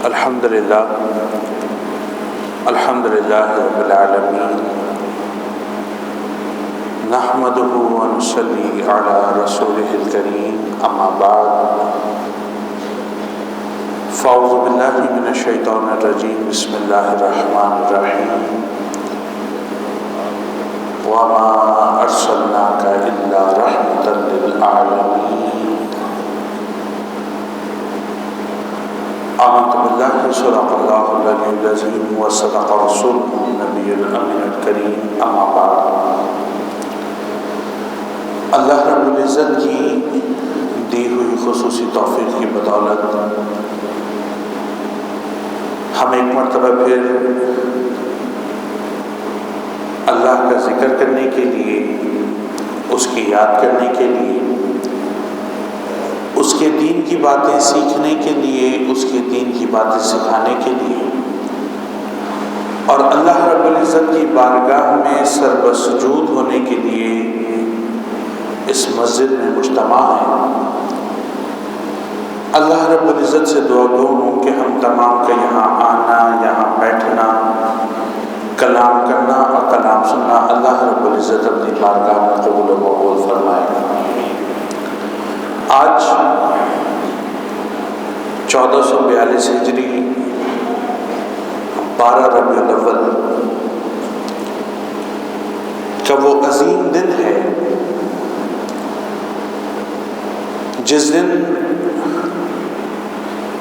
الحمدللہ رب العالمین نحمدہ ونصلی علی رسولہ الکریم اما بعد فاعوذ باللہ من الشیطان الرجیم بسم اللہ الرحمن الرحیم وما ارسلناک الا رحمۃ للعالمین آمنت باللہ صدق اللہ العلی العظیم وصدق رسولہ النبی الامین الکریم اما بعد اللہ رب العزت کی دی ہوئی خصوصی توفیق کی بدولت ہم ایک مرتبہ پھر اللہ کا ذکر کرنے کے لیے، اس کی یاد کرنے کے لیے، اس کے دین کی باتیں سیکھنے کے لیے، اس کے دین کی باتیں سکھانے کے لیے اور اللہ رب العزت کی بارگاہ میں سربسجود ہونے کے لیے اس مسجد میں مجتمع ہیں۔ اللہ رب العزت سے دعا گو ہوں کہ ہم تمام کا یہاں آنا، یہاں بیٹھنا، کلام کرنا اور کلام سننا اللہ رب العزت اپنی بارگاہ میں قبول و مقبول فرمائے۔ آج 1442 ہجری 12 ربیع الاول کا وہ عظیم دن ہے جس دن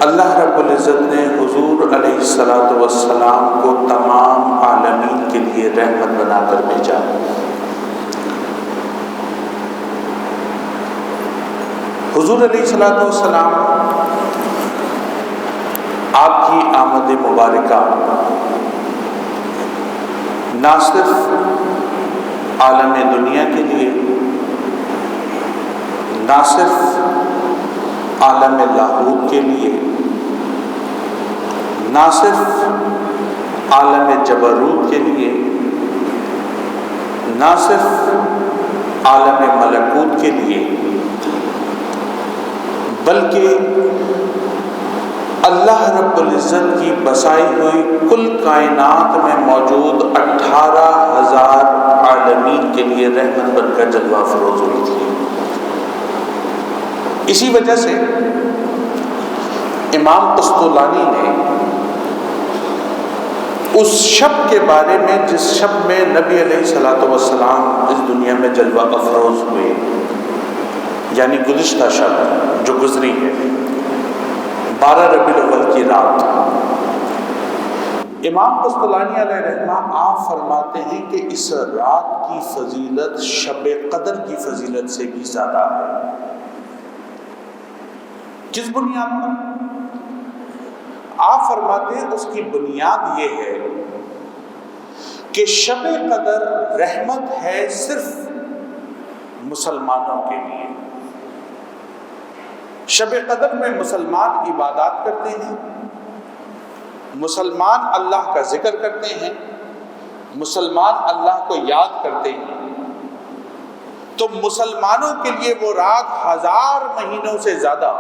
اللہ رب العزت نے حضور علیہ السلام کو تمام عالمین کے لیے رحمت بنا کر بھیجا۔ حضور علیہ السلام آپ کی آمد مبارکہ نہ صرف عالم دنیا کے لیے، نہ صرف عالم لاہوت کے لیے، نہ صرف عالم جبروت کے لیے، نہ صرف عالم ملکوت کے لیے، بلکہ اللہ رب العزت کی بسائی ہوئی کل کائنات میں موجود 18,000 عالمین کے لیے رحمت بن کر جلوہ افروز ہوئی تھی۔ اسی وجہ سے امام قسطلانی نے اس شب کے بارے میں جس شب میں نبی علیہ السلام اس دنیا میں جلوہ افروز ہوئے، یعنی گزشتہ شب جو گزری ہے 12 ربیع الاول کی رات، امام قسطلانی علیہ رحمہ آپ فرماتے ہیں کہ اس رات کی فضیلت شب قدر کی فضیلت سے بھی زیادہ ہے۔ کس بنیاد پر؟ آپ فرماتے ہیں اس کی بنیاد یہ ہے کہ شب قدر رحمت ہے صرف مسلمانوں کے لیے۔ شب قدر میں مسلمان عبادات کرتے ہیں، مسلمان اللہ کا ذکر کرتے ہیں، مسلمان اللہ کو یاد کرتے ہیں، تو مسلمانوں کے لیے وہ رات 1000 مہینوں سے زیادہ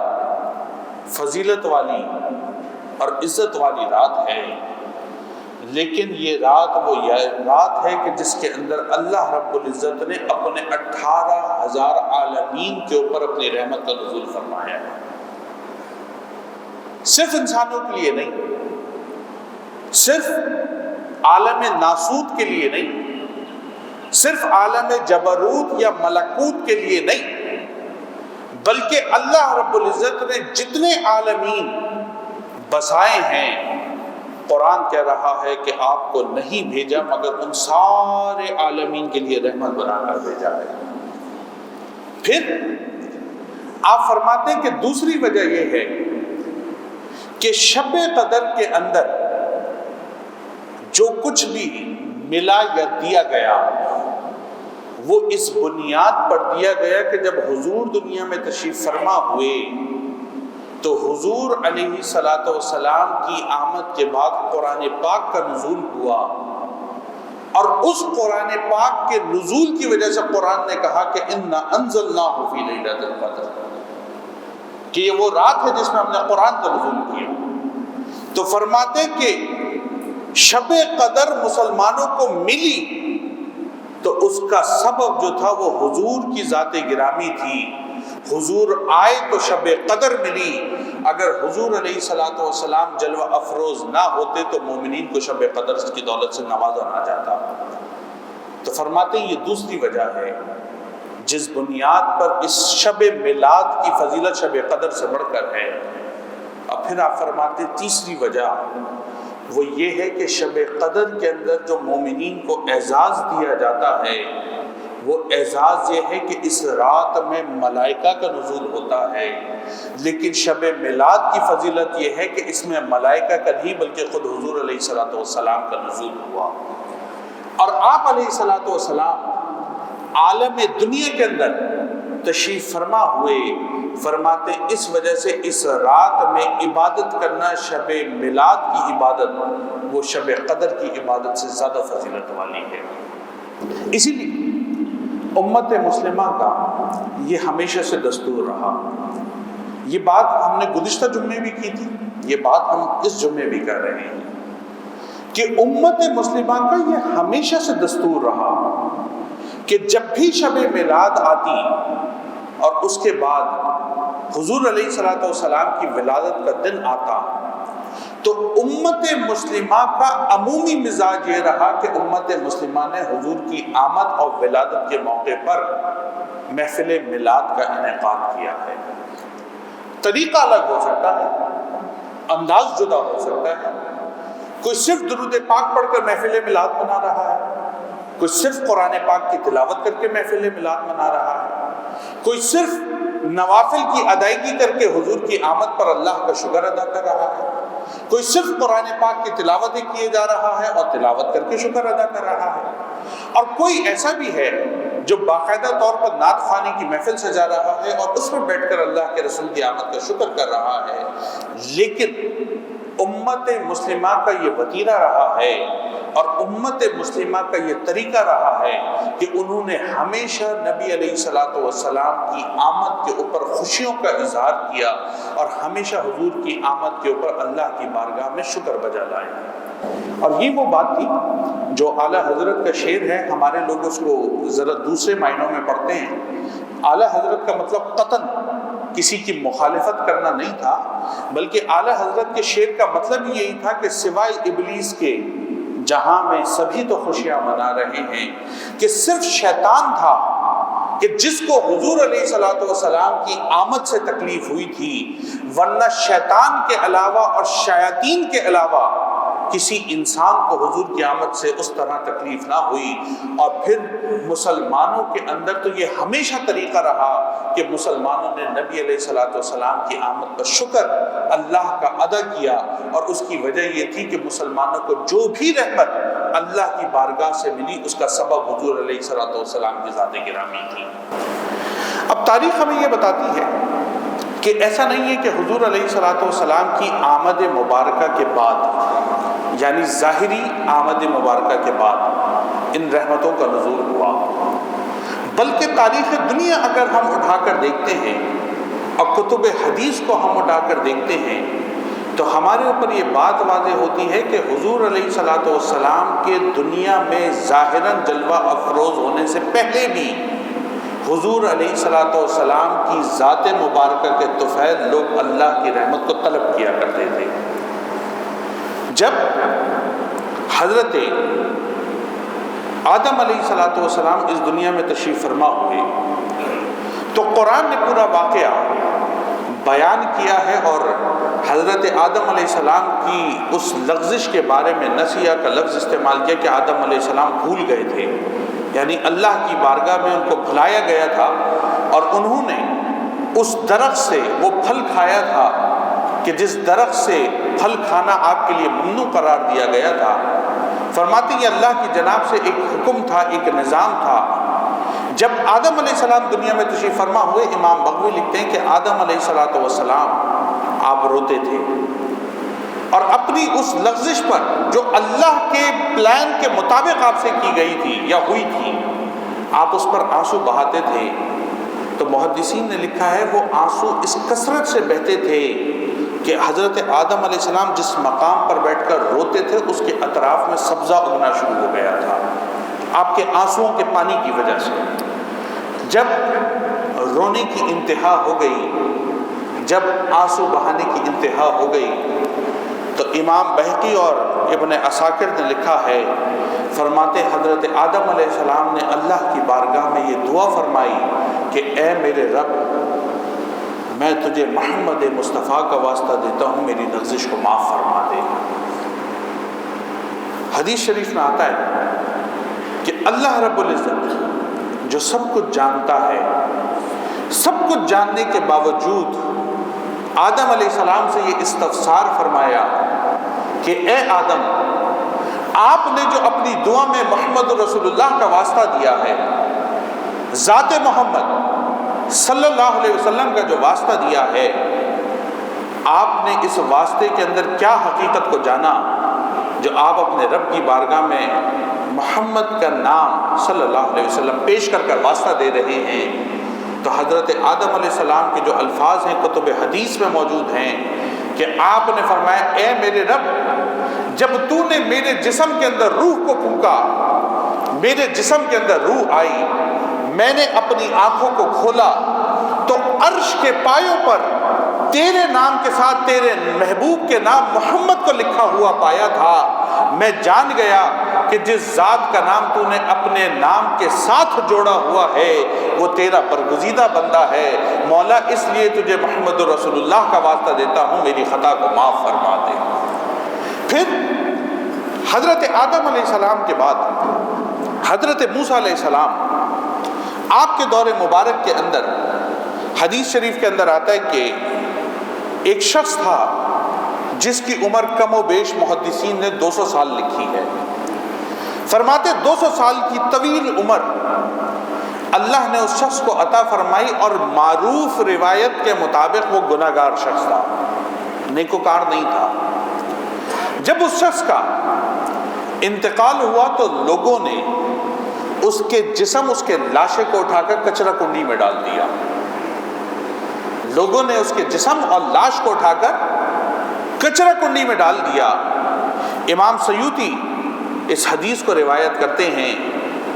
فضیلت والی اور عزت والی رات ہے۔ لیکن یہ رات وہ رات ہے کہ جس کے اندر اللہ رب العزت نے اپنے 18,000 عالمین کے اوپر اپنی رحمت کا نزول فرمایا ہے۔ صرف انسانوں کے لیے نہیں، صرف عالم ناسوت کے لیے نہیں، صرف عالم جبروت یا ملکوت کے لیے نہیں، بلکہ اللہ رب العزت نے جتنے عالمین بسائے ہیں، قرآن کہہ رہا ہے کہ آپ کو نہیں بھیجا مگر ان سارے عالمین کے لیے رحمت بنا کر بھیجا ہے۔ پھر آپ فرماتے ہیں کہ دوسری وجہ یہ ہے کہ شب قدر کے اندر جو کچھ بھی ملا یا دیا گیا وہ اس بنیاد پر دیا گیا کہ جب حضور دنیا میں تشریف فرما ہوئے تو حضور علیہ السلام کی آمد کے بعد قرآن پاک کا نزول ہوا، اور اس قرآن پاک کے نزول کی وجہ سے قرآن نے کہا کہ اِنَّا أَنزَلْنَاهُ فِي لَيْلَةِ الْقَدْرِ، کہ یہ وہ رات ہے جس میں ہم نے قرآن کا نزول کیا۔ تو فرماتے کہ شب قدر مسلمانوں کو ملی تو اس کا سبب جو تھا وہ حضور کی ذات گرامی تھی. حضور آئے تو شب قدر ملی. اگر حضور علیہ الصلوۃ والسلام جلوہ افروز نہ ہوتے تو مومنین کو شب قدر کی دولت سے نوازا نہ جاتا. تو فرماتے ہیں یہ دوسری وجہ ہے جس بنیاد پر اس شب میلاد کی فضیلت شب قدر سے بڑھ کر ہے. اور پھر آپ فرماتے تیسری وجہ وہ یہ ہے کہ شب قدر کے اندر جو مومنین کو اعزاز دیا جاتا ہے وہ اعزاز یہ ہے کہ اس رات میں ملائکہ کا نزول ہوتا ہے. لیکن شب میلاد کی فضیلت یہ ہے کہ اس میں ملائکہ کا نہیں بلکہ خود حضور علیہ الصلوۃ والسلام کا نزول ہوا. اور آپ علیہ الصلوۃ والسلام عالم دنیا کے اندر تشریف فرما ہوئے. فرماتے اس وجہ سے اس رات میں عبادت کرنا شب میلاد کی عبادت وہ شب قدر کی عبادت سے زیادہ فضیلت والی ہے. اسی لیے امت مسلمہ کا یہ ہمیشہ سے دستور رہا. یہ بات ہم نے گزشتہ جمعے بھی کی تھی, یہ بات ہم اس جمعے بھی کر رہے ہیں کہ امت مسلمہ کا یہ ہمیشہ سے دستور رہا کہ جب بھی شب میلاد آتی اور اس کے بعد حضور علیہ الصلوۃ والسلام کی ولادت کا دن آتا تو امت مسلمہ کا عمومی مزاج یہ رہا کہ امت مسلمہ نے حضور کی آمد اور ولادت کے موقع پر محفل میلاد کا انعقاد کیا ہے. طریقہ الگ ہو سکتا ہے, انداز جدا ہو سکتا ہے. کوئی صرف درود پاک پڑھ کر محفل میلاد منا رہا ہے, کوئی صرف قرآن پاک کی تلاوت کر کے محفل میلاد منا رہا ہے, کوئی صرف نوافل کی ادائیگی کر کے حضور کی آمد پر اللہ کا شکر ادا کر رہا ہے, کوئی صرف قرآن پاک کی تلاوت کیے جا رہا ہے اور تلاوت کر کے شکر ادا کر رہا ہے, اور کوئی ایسا بھی ہے جو باقاعدہ طور پر نعت خوانی کی محفل سجا رہا ہے اور اس میں بیٹھ کر اللہ کے رسول کی آمد کا شکر کر رہا ہے. لیکن امت مسلمہ کا یہ وتیرہ رہا ہے اور امت مسلمہ کا یہ طریقہ رہا ہے کہ انہوں نے ہمیشہ نبی علیہ الصلوۃ والسلام کی آمد کے اوپر خوشیوں کا اظہار کیا اور ہمیشہ حضور کی آمد کے اوپر اللہ کی بارگاہ میں شکر بجا لائے. اور یہ وہ بات تھی جو اعلیٰ حضرت کا شعر ہے. ہمارے لوگ اس کو ذرا دوسرے معنوں میں پڑھتے ہیں. اعلیٰ حضرت کا مطلب قطعاً کسی کی مخالفت کرنا نہیں تھا, بلکہ اعلیٰ حضرت کے شعر کا مطلب یہی تھا کہ سوائے ابلیس کے جہاں میں سبھی تو خوشیاں منا رہے ہیں, کہ صرف شیطان تھا کہ جس کو حضور علیہ الصلوۃ والسلام کی آمد سے تکلیف ہوئی تھی, ورنہ شیطان کے علاوہ اور شیاطین کے علاوہ کسی انسان کو حضور کی آمد سے اس طرح تکلیف نہ ہوئی. اور پھر مسلمانوں کے اندر تو یہ ہمیشہ طریقہ رہا کہ مسلمانوں نے نبی علیہ الصلوۃ والسلام کی آمد پر شکر اللہ کا ادا کیا, اور اس کی وجہ یہ تھی کہ مسلمانوں کو جو بھی رحمت اللہ کی بارگاہ سے ملی اس کا سبب حضور علیہ الصلوۃ والسلام کی ذات گرامی تھی. اب تاریخ ہمیں یہ بتاتی ہے کہ ایسا نہیں ہے کہ حضور علیہ الصلوۃ والسلام کی آمد مبارکہ کے بعد, یعنی ظاہری آمد مبارکہ کے بعد ان رحمتوں کا نزول ہوا, بلکہ تاریخ دنیا اگر ہم اٹھا کر دیکھتے ہیں اور کتب حدیث کو ہم اٹھا کر دیکھتے ہیں تو ہمارے اوپر یہ بات واضح ہوتی ہے کہ حضور علیہ الصلوۃ والسلام کے دنیا میں ظاہراً جلوہ افروز ہونے سے پہلے بھی حضور علیہ الصلوۃ والسلام کی ذات مبارکہ کے طفیل لوگ اللہ کی رحمت کو طلب کیا کرتے تھے. جب حضرت آدم علیہ الصلوۃ والسلام اس دنیا میں تشریف فرما ہوئے تو قرآن نے پورا واقعہ بیان کیا ہے, اور حضرت آدم علیہ السلام کی اس لغزش کے بارے میں نسیہ کا لفظ استعمال کیا کہ آدم علیہ السلام بھول گئے تھے, یعنی اللہ کی بارگاہ میں ان کو بھلایا گیا تھا اور انہوں نے اس درخت سے وہ پھل کھایا تھا کہ جس درخت سے پھل کھانا آپ کے لیے ممنوع قرار دیا گیا تھا. فرماتے ہیں اللہ کی جناب سے ایک حکم تھا, ایک نظام تھا. جب آدم علیہ السلام دنیا میں تشریف فرما ہوئے, امام بغوی لکھتے ہیں کہ آدم علیہ الصلوۃ والسلام آپ روتے تھے اور اپنی اس لغزش پر جو اللہ کے پلان کے مطابق آپ سے کی گئی تھی یا ہوئی تھی, آپ اس پر آنسو بہاتے تھے. تو محدثین نے لکھا ہے وہ آنسو اس کثرت سے بہتے تھے کہ حضرت آدم علیہ السلام جس مقام پر بیٹھ کر روتے تھے اس کے اطراف میں سبزہ اگنا شروع ہو گیا تھا آپ کے آنسوؤں کے پانی کی وجہ سے۔ جب رونے کی انتہا ہو گئی، جب آنسو بہانے کی انتہا ہو گئی، تو امام بہقی اور ابن عساکر نے لکھا ہے، فرماتے حضرت آدم علیہ السلام نے اللہ کی بارگاہ میں یہ دعا فرمائی کہ اے میرے رب، میں تجھے محمد مصطفیٰ کا واسطہ دیتا ہوں، میری لغزش کو معاف فرما دے۔ حدیث شریف میں آتا ہے کہ اللہ رب العزت جو سب کچھ جانتا ہے، سب کچھ جاننے کے باوجود آدم علیہ السلام سے یہ استفسار فرمایا کہ اے آدم، آپ نے جو اپنی دعا میں محمد رسول اللہ کا واسطہ دیا ہے، ذات محمد صلی اللہ علیہ وسلم کا جو واسطہ دیا ہے، آپ نے اس واسطے کے اندر کیا حقیقت کو جانا جو آپ اپنے رب کی بارگاہ میں محمد کا نام صلی اللہ علیہ وسلم پیش کر کر واسطہ دے رہے ہیں؟ تو حضرت آدم علیہ السلام کے جو الفاظ ہیں کتب حدیث میں موجود ہیں کہ آپ نے فرمایا اے میرے رب، جب تو نے میرے جسم کے اندر روح کو پھونکا، میرے جسم کے اندر روح آئی، میں نے اپنی آنکھوں کو کھولا تو عرش کے پایوں پر تیرے نام کے ساتھ تیرے محبوب کے نام محمد کو لکھا ہوا پایا تھا۔ میں جان گیا کہ جس ذات کا نام تو نے اپنے نام کے ساتھ جوڑا ہوا ہے وہ تیرا برگزیدہ بندہ ہے، مولا اس لیے تجھے محمد رسول اللہ کا واسطہ دیتا ہوں، میری خطا کو معاف فرما دے۔ پھر حضرت آدم علیہ السلام کے بعد حضرت موسیٰ علیہ السلام، آپ کے دور مبارک کے اندر حدیث شریف کے اندر آتا ہے کہ ایک شخص تھا جس کی عمر کم و بیش محدثین نے 200 سال لکھی ہے۔ فرماتے 200 سال کی طویل عمر اللہ نے اس شخص کو عطا فرمائی، اور معروف روایت کے مطابق وہ گناہگار شخص تھا، نیکوکار نہیں تھا۔ جب اس شخص کا انتقال ہوا تو لوگوں نے اس کے جسم، اس کے لاشے کو اٹھا کر کچرا کنڈی میں ڈال دیا۔ لوگوں نے اس کے جسم اور لاش کو اٹھا کر کچرا کنڈی میں ڈال دیا۔ امام سیوطی اس حدیث کو روایت کرتے ہیں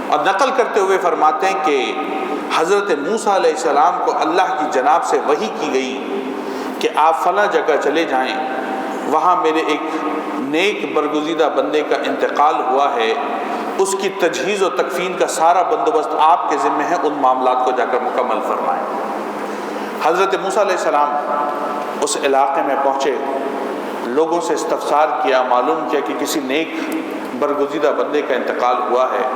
اور نقل کرتے ہوئے فرماتے ہیں کہ حضرت موسیٰ علیہ السلام کو اللہ کی جناب سے وحی کی گئی کہ آپ فلاں جگہ چلے جائیں، وہاں میرے ایک نیک برگزیدہ بندے کا انتقال ہوا ہے، اس کی تجہیز و تکفین کا سارا بندوبست آپ کے ذمہ ہے، ان معاملات کو جا کر مکمل فرمائیں۔ حضرت موسیٰ علیہ السلام اس علاقے میں پہنچے، لوگوں سے استفسار کیا، معلوم کیا کہ کسی نیک برگزیدہ بندے کا انتقال ہوا ہے۔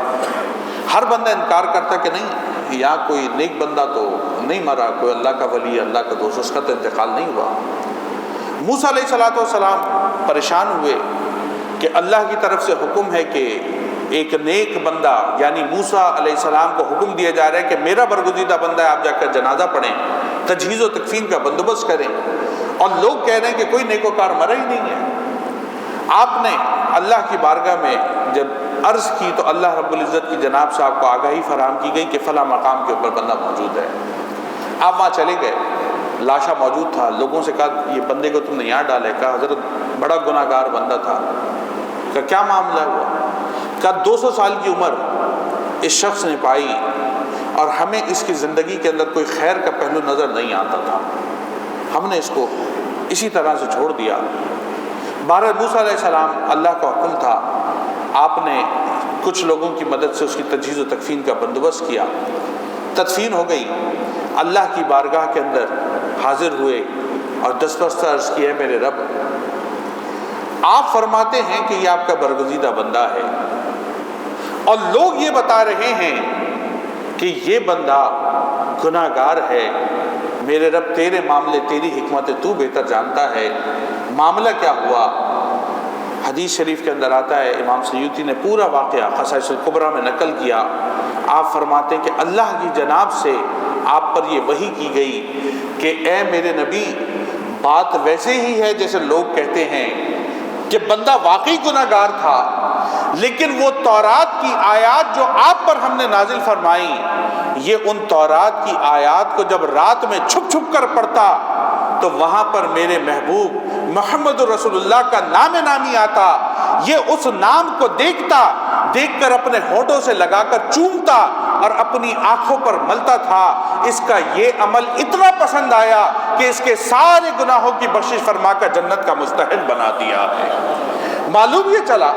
ہر بندہ انکار کرتا کہ نہیں، یہاں کوئی نیک بندہ تو نہیں مرا، کوئی اللہ کا ولی، اللہ کا دوست، اس کا تو انتقال نہیں ہوا۔ موسیٰ علیہ السلام پریشان ہوئے کہ اللہ کی طرف سے حکم ہے کہ ایک نیک بندہ یعنی موسیٰ علیہ السلام کو حکم دیا جا رہا ہے کہ میرا برگزیدہ بندہ ہے، آپ جا کر جنازہ پڑھیں، تجہیز و تکفین کا بندوبست کریں، اور لوگ کہہ رہے ہیں کہ کوئی نیکوکار مرا ہی نہیں ہے۔ آپ نے اللہ کی بارگاہ میں جب عرض کی تو اللہ رب العزت کی جناب سے آپ کو آگاہی فراہم کی گئی کہ فلاں مقام کے اوپر بندہ موجود ہے۔ آپ وہاں چلے گئے، لاشا موجود تھا، لوگوں سے کہا یہ بندے کو تم نے یہاں ڈالا ہے؟ کہا حضرت بڑا گناہ گار بندہ تھا۔ کہا کیا معاملہ ہوا؟ کہا 200 سال کی عمر اس شخص نے پائی اور ہمیں اس کی زندگی کے اندر کوئی خیر کا پہلو نظر نہیں آتا تھا، ہم نے اس کو اسی طرح سے چھوڑ دیا۔ بہرحال موسیٰ علیہ السلام، اللہ کا حکم تھا، آپ نے کچھ لوگوں کی مدد سے اس کی تجہیز و تکفین کا بندوبست کیا، تدفین ہو گئی۔ اللہ کی بارگاہ کے اندر حاضر ہوئے اور دستبستہ عرض کیا، میرے رب، آپ فرماتے ہیں کہ یہ آپ کا برگزیدہ بندہ ہے، اور لوگ یہ بتا رہے ہیں کہ یہ بندہ گناہ گار ہے، میرے رب تیرے معاملے، تیری حکمت تو بہتر جانتا ہے، معاملہ کیا ہوا؟ حدیث شریف کے اندر آتا ہے، امام سیوطی نے پورا واقعہ خصائص الکبریٰ میں نقل کیا۔ آپ فرماتے ہیں کہ اللہ کی جناب سے آپ پر یہ وحی کی گئی کہ اے میرے نبی، بات ویسے ہی ہے جیسے لوگ کہتے ہیں کہ بندہ واقعی گناہ گار تھا، لیکن وہ تورات کی آیات جو آپ پر ہم نے نازل فرمائی، یہ ان تورات کی آیات کو جب رات میں چھپ چھپ کر پڑھتا تو وہاں پر میرے محبوب محمد رسول اللہ کا نام نامی آتا، یہ اس نام کو دیکھ کر اپنے ہونٹوں سے لگا کر چومتا اور اپنی آنکھوں پر ملتا تھا۔ اس کا یہ عمل اتنا پسند آیا کہ اس کے سارے گناہوں کی بخشش فرما کر جنت کا مستحق بنا دیا ہے۔ معلوم یہ چلا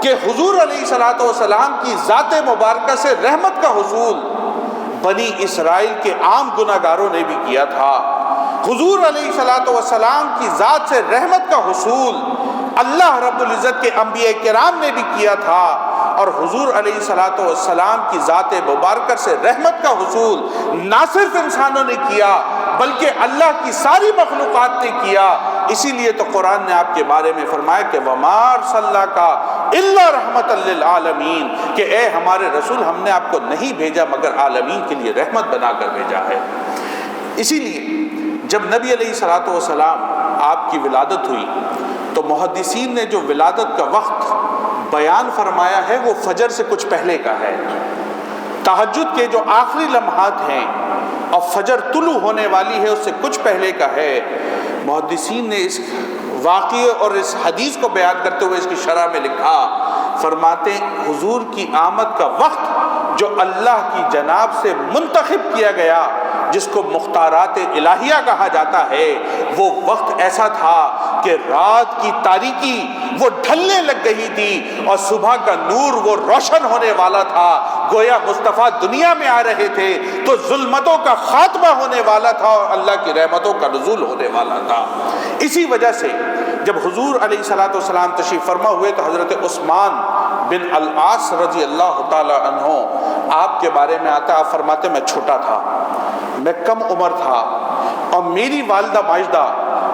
کہ حضور علیہ الصلوۃ والسلام کی ذات مبارکہ سے رحمت کا حصول بنی اسرائیل کے عام گناہگاروں نے بھی کیا تھا۔ حضور علیہ الصلوۃ والسلام کی ذات سے رحمت کا حصول اللہ رب العزت کے انبیاء کرام نے بھی کیا تھا، اور حضور علیہ الصلوۃ والسلام کی ذات مبارکہ سے رحمت کا حصول نہ صرف انسانوں نے کیا بلکہ اللہ کی ساری مخلوقات نے کیا۔ اسی لیے تو قرآن نے آپ کے بارے میں فرمایا کہ وَمَا أَرْسَلْنَاكَ إِلَّا رَحْمَةً لِّلْعَالَمِينَ، کہ اے ہمارے رسول ہم نے آپ کو نہیں بھیجا مگر عالمین کے لیے رحمت بنا کر بھیجا ہے۔ اسی لیے جب نبی علیہ الصلوۃ والسلام آپ کی ولادت ہوئی تو محدثین نے جو ولادت کا وقت بیان فرمایا ہے وہ فجر سے کچھ پہلے کا ہے، تہجد کے جو آخری لمحات ہیں اور فجر طلوع ہونے والی ہے اس سے کچھ پہلے کا ہے۔ محدثین نے اس واقعے اور اس حدیث کو بیان کرتے ہوئے اس کی شرح میں لکھا، فرماتے حضور کی آمد کا وقت جو اللہ کی جناب سے منتخب کیا گیا، جس کو مختارات الہیہ کہا جاتا ہے، وہ وقت ایسا تھا کہ رات کی تاریکی وہ ڈھلنے لگ گئی تھی اور صبح کا نور وہ روشن ہونے والا تھا، گویا مصطفیٰ دنیا میں آ رہے تھے تو ظلمتوں کا خاتمہ ہونے والا تھا اور اللہ کی رحمتوں کا نزول ہونے والا تھا۔ اسی وجہ سے جب حضور علیہ الصلوۃ والسلام تشریف فرما ہوئے تو حضرت عثمان بن العاص رضی اللہ تعالی عنہ آپ کے بارے میں آتا ہے، آپ فرماتے میں چھوٹا تھا، میں کم عمر تھا، اور میری والدہ ماجدہ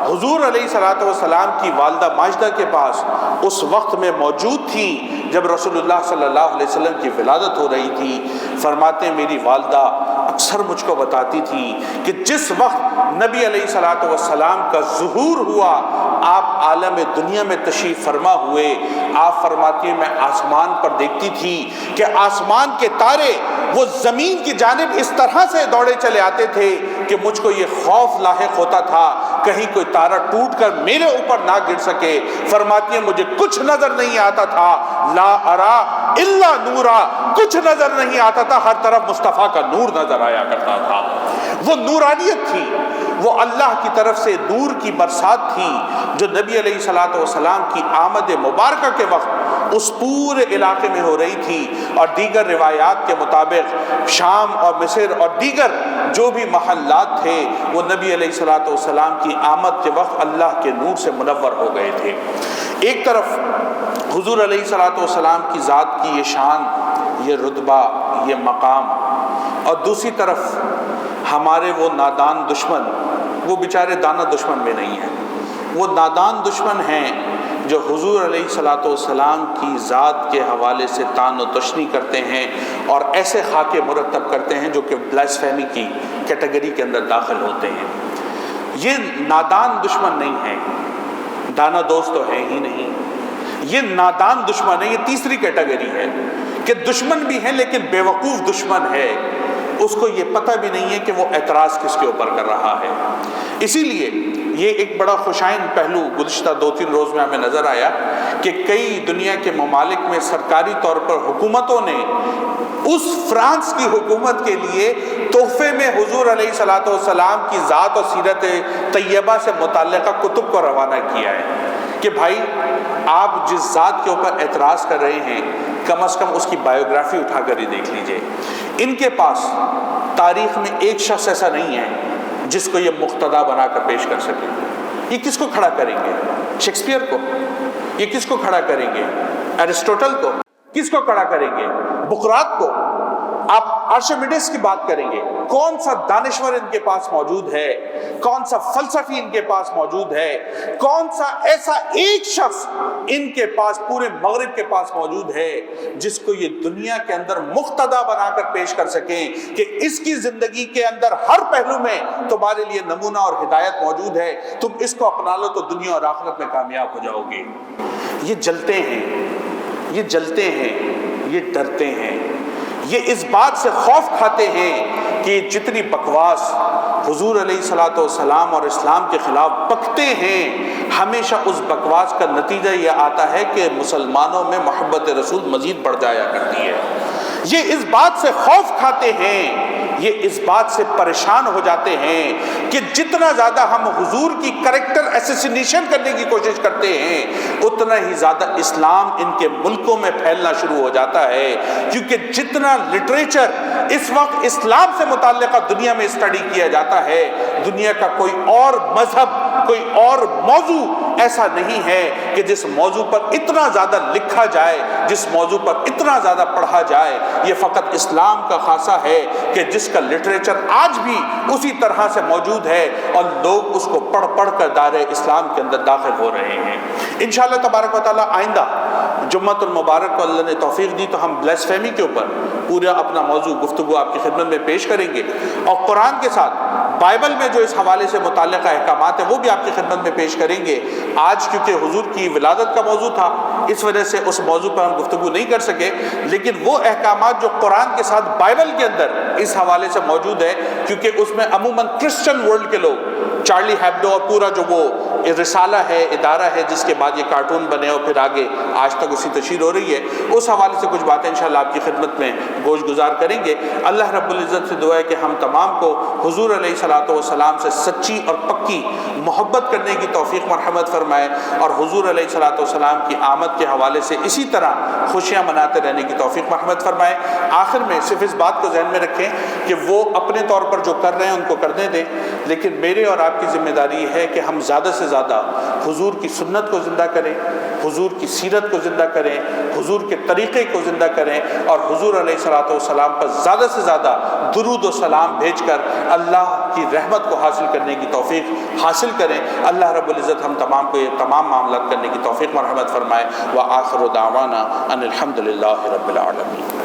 حضور علیہ الصلوۃ والسلام کی والدہ ماجدہ کے پاس اس وقت میں موجود تھی جب رسول اللہ صلی اللہ علیہ وسلم کی ولادت ہو رہی تھی۔ فرماتے میری والدہ اکثر مجھ کو بتاتی تھی کہ جس وقت نبی علیہ الصلوۃ والسلام کا ظہور ہوا، آپ عالم دنیا میں تشریف فرما ہوئے، آپ فرماتی ہیں میں آسمان پر دیکھتی تھی کہ آسمان کے تارے وہ زمین کی جانب اس طرح سے دوڑے چلے آتے تھے کہ مجھ کو یہ خوف لاحق ہوتا تھا کہیں کوئی تارا ٹوٹ کر میرے اوپر نہ گر سکے۔ فرماتی ہیں مجھے کچھ نظر نہیں آتا تھا، لا ارا الا نورا، کچھ نظر نہیں آتا تھا، ہر طرف مصطفیٰ کا نور نظر آیا کرتا تھا۔ وہ نورانیت تھی، وہ اللہ کی طرف سے نور کی برسات تھی جو نبی علیہ الصلوۃ والسلام کی آمد مبارکہ کے وقت اس پورے علاقے میں ہو رہی تھی، اور دیگر روایات کے مطابق شام اور مصر اور دیگر جو بھی محلات تھے وہ نبی علیہ الصلوۃ والسلام کی آمد کے وقت اللہ کے نور سے منور ہو گئے تھے۔ ایک طرف حضور علیہ الصلوۃ والسلام کی ذات کی یہ شان، یہ رتبہ، یہ مقام، اور دوسری طرف ہمارے وہ نادان دشمن، وہ بیچارے دانا دشمن میں نہیں ہیں، وہ نادان دشمن ہیں جو حضور علیہ الصلوۃ والسلام کی ذات کے حوالے سے طعن و تشنیع کرتے ہیں اور ایسے خاکے مرتب کرتے ہیں جو کہ بلاسفیمی کی کیٹیگری کے اندر داخل ہوتے ہیں۔ یہ نادان دشمن نہیں ہیں، دانا دوست تو ہے ہی نہیں، یہ نادان دشمن ہے، یہ تیسری کیٹیگری ہے کہ دشمن بھی ہیں لیکن بیوقوف دشمن ہے، اس کو یہ پتہ بھی نہیں ہے کہ وہ اعتراض کس کے اوپر کر رہا ہے۔ اسی لیے یہ ایک بڑا خوشائن پہلو گزشتہ 2-3 روز میں ہمیں نظر آیا کہ کئی دنیا کے ممالک میں سرکاری طور پر حکومتوں نے اس فرانس کی حکومت کے لیے تحفے میں حضور علیہ الصلوۃ والسلام کی ذات اور سیرت طیبہ سے متعلقہ کتب کو روانہ کیا ہے کہ بھائی آپ جس ذات کے اوپر اعتراض کر رہے ہیں کم از کم اس کی بایوگرافی اٹھا کر ہی دیکھ لیجئے۔ ان کے پاس تاریخ میں ایک شخص ایسا نہیں ہے جس کو یہ مقتدا بنا کر پیش کر سکے۔ یہ کس کو کھڑا کریں گے؟ شیکسپیئر کو؟ یہ کس کو کھڑا کریں گے؟ ایرسٹوٹل کو؟ کس کو کھڑا کریں گے؟ بقراط کو؟ آپ آرشمیڈس کی بات کریں گے، کون سا دانشور ان کے پاس موجود ہے، کون سا فلسفی ان کے پاس موجود ہے، کون سا ایسا ایک شخص ان کے پاس پورے مغرب کے پاس موجود ہے جس کو یہ دنیا کے اندر مقتدا بنا کر پیش کر سکیں کہ اس کی زندگی کے اندر ہر پہلو میں تمہارے لیے نمونہ اور ہدایت موجود ہے، تم اس کو اپنا لو تو دنیا اور آخرت میں کامیاب ہو جاؤ گے۔ یہ جلتے ہیں، یہ جلتے ہیں، یہ ڈرتے ہیں، یہ اس بات سے خوف کھاتے ہیں کہ جتنی بکواس، حضور علیہ الصلوۃ والسلام اور اسلام کے خلاف بکتے ہیں، ہمیشہ اس بکواس کا نتیجہ یہ آتا ہے کہ مسلمانوں میں محبت رسول مزید بڑھ جایا کرتی ہے۔ یہ اس بات سے خوف کھاتے ہیں، یہ اس بات سے پریشان ہو جاتے ہیں کہ جتنا زیادہ ہم حضور کی کریکٹر ایسیسینیشن کرنے کی کوشش کرتے ہیں اتنا ہی زیادہ اسلام ان کے ملکوں میں پھیلنا شروع ہو جاتا ہے، کیونکہ جتنا لٹریچر اس وقت اسلام سے متعلقہ دنیا میں اسٹڈی کیا جاتا ہے، دنیا کا کوئی اور مذہب، کوئی اور موضوع ایسا نہیں ہے کہ جس موضوع پر اتنا زیادہ لکھا جائے، جس موضوع پر اتنا زیادہ پڑھا جائے۔ یہ فقط اسلام کا خاصہ ہے کہ جس کا لٹریچر آج بھی اسی طرح سے موجود ہے اور لوگ اس کو پڑھ پڑھ کر دائرہ اسلام کے اندر داخل ہو رہے ہیں۔ انشاءاللہ تبارک و تعالیٰ آئندہ جمعۃ المبارک کو اللہ نے توفیق دی تو ہم بلیسفیمی کے اوپر پورا اپنا موضوع گفتگو آپ کی خدمت میں پیش کریں گے، اور قرآن کے ساتھ بائبل میں جو اس حوالے سے متعلقہ احکامات ہیں وہ بھی آپ کی خدمت میں پیش کریں گے۔ آج کیونکہ حضور کی ولادت کا موضوع تھا، اس وجہ سے اس موضوع پر ہم گفتگو نہیں کر سکے، لیکن وہ احکامات جو قرآن کے ساتھ بائبل کے اندر اس حوالے سے موجود ہے، کیونکہ اس میں عموماً کرسچن ورلڈ کے لوگ، چارلی ہیبڈو اور پورا جو وہ رسالہ ہے، ادارہ ہے جس کے بعد یہ کارٹون بنے اور پھر آگے آج تک اسی تشہیر ہو رہی ہے، اس حوالے سے کچھ باتیں انشاءاللہ آپ کی خدمت میں گوش گزار کریں گے۔ اللہ رب العزت سے دعا ہے کہ ہم تمام کو حضور علیہ الصلوۃ والسلام سے سچی اور پکی محبت کرنے کی توفیق مرحمت فرمائے، اور حضور علیہ الصلوۃ والسلام کی آمد کے حوالے سے اسی طرح خوشیاں مناتے رہنے کی توفیق مرحمت فرمائے۔ آخر میں صرف اس بات کو ذہن میں رکھیں کہ وہ اپنے طور پر جو کر رہے ہیں ان کو کرنے دیں، لیکن میرے اور آپ کی ذمہ داری ہے کہ ہم زیادہ سے زیادہ حضور کی سنت کو زندہ کریں، حضور کی سیرت کو زندہ کریں، حضور کے طریقے کو زندہ کریں، اور حضور علیہ الصلوۃ والسلام پر زیادہ سے زیادہ درود و سلام بھیج کر اللہ کی رحمت کو حاصل کرنے کی توفیق حاصل کریں۔ اللہ رب العزت ہم تمام کو یہ تمام معاملات کرنے کی توفیق مرحمت فرمائے۔ وآخر دعوانا ان الحمد للہ رب العالمین۔